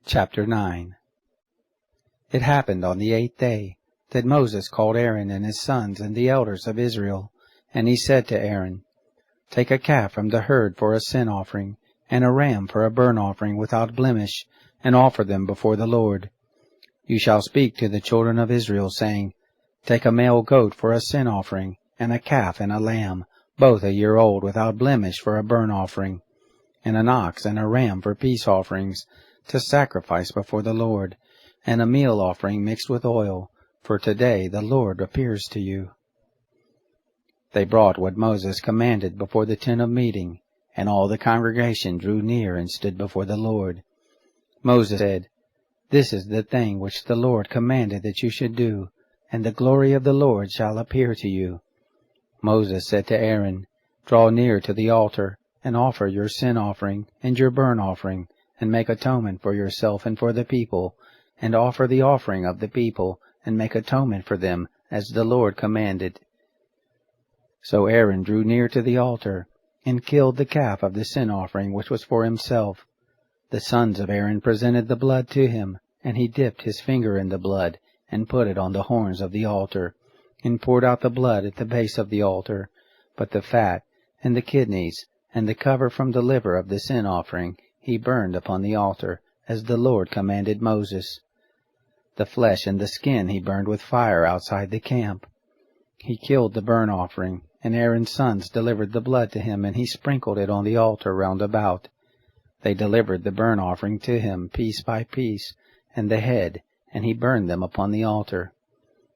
Chapter 9. It happened on the 8th day that Moses called Aaron and his sons and the elders of Israel, and he said to Aaron, "Take a calf from the herd for a sin offering, and a ram for a burnt offering without blemish, and offer them before the Lord. You shall speak to the children of Israel, saying, Take a male goat for a sin offering, and a calf and a lamb, both a year old, without blemish, for a burnt offering, and an ox and a ram for peace offerings, to sacrifice before the Lord, and a meal offering mixed with oil, for today the Lord appears to you." They brought what Moses commanded before the tent of meeting, and all the congregation drew near and stood before the Lord. Moses said, "This is the thing which the Lord commanded that you should do, and the glory of the Lord shall appear to you." Moses said to Aaron, "Draw near to the altar, and offer your sin offering and your burnt offering, and make atonement for yourself and for the people, and offer the offering of the people, and make atonement for them, as the Lord commanded." So Aaron drew near to the altar, and killed the calf of the sin offering which was for himself. The sons of Aaron presented the blood to him, and he dipped his finger in the blood, and put it on the horns of the altar, and poured out the blood at the base of the altar. But the fat, and the kidneys, and the cover from the liver of the sin offering he burned upon the altar, as the Lord commanded Moses. The flesh and the skin he burned with fire outside the camp. He killed the burnt offering, and Aaron's sons delivered the blood to him, and he sprinkled it on the altar round about. They delivered the burnt offering to him piece by piece, and the head, and he burned them upon the altar.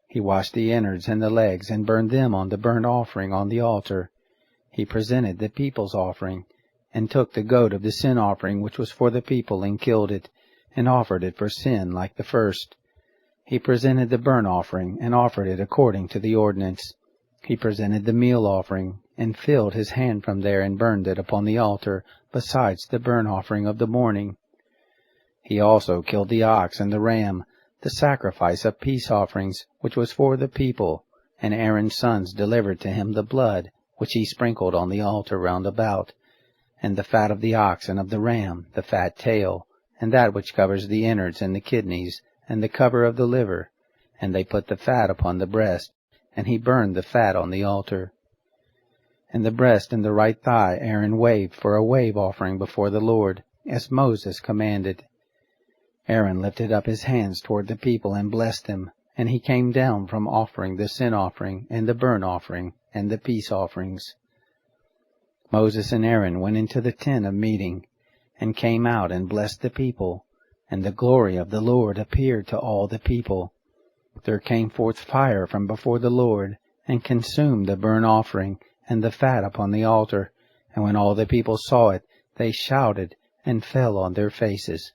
He washed the innards and the legs, and burned them on the burnt offering on the altar. He presented the people's offering, and took the goat of the sin offering which was for the people, and killed it, and offered it for sin like the first. He presented the burnt offering, and offered it according to the ordinance. He presented the meal offering, and filled his hand from there, and burned it upon the altar, besides the burnt offering of the morning. He also killed the ox and the ram, the sacrifice of peace offerings, which was for the people, and Aaron's sons delivered to him the blood, which he sprinkled on the altar round about, and the fat of the ox and of the ram, the fat tail, and that which covers the innards and the kidneys, and the cover of the liver. And they put the fat upon the breast, and he burned the fat on the altar. And the breast and the right thigh Aaron waved for a wave offering before the Lord, as Moses commanded. Aaron lifted up his hands toward the people and blessed them, and he came down from offering the sin offering and the burnt offering and the peace offerings. Moses and Aaron went into the tent of meeting, and came out and blessed the people, and the glory of the Lord appeared to all the people. There came forth fire from before the Lord, and consumed the burnt offering and the fat upon the altar, and when all the people saw it, they shouted and fell on their faces.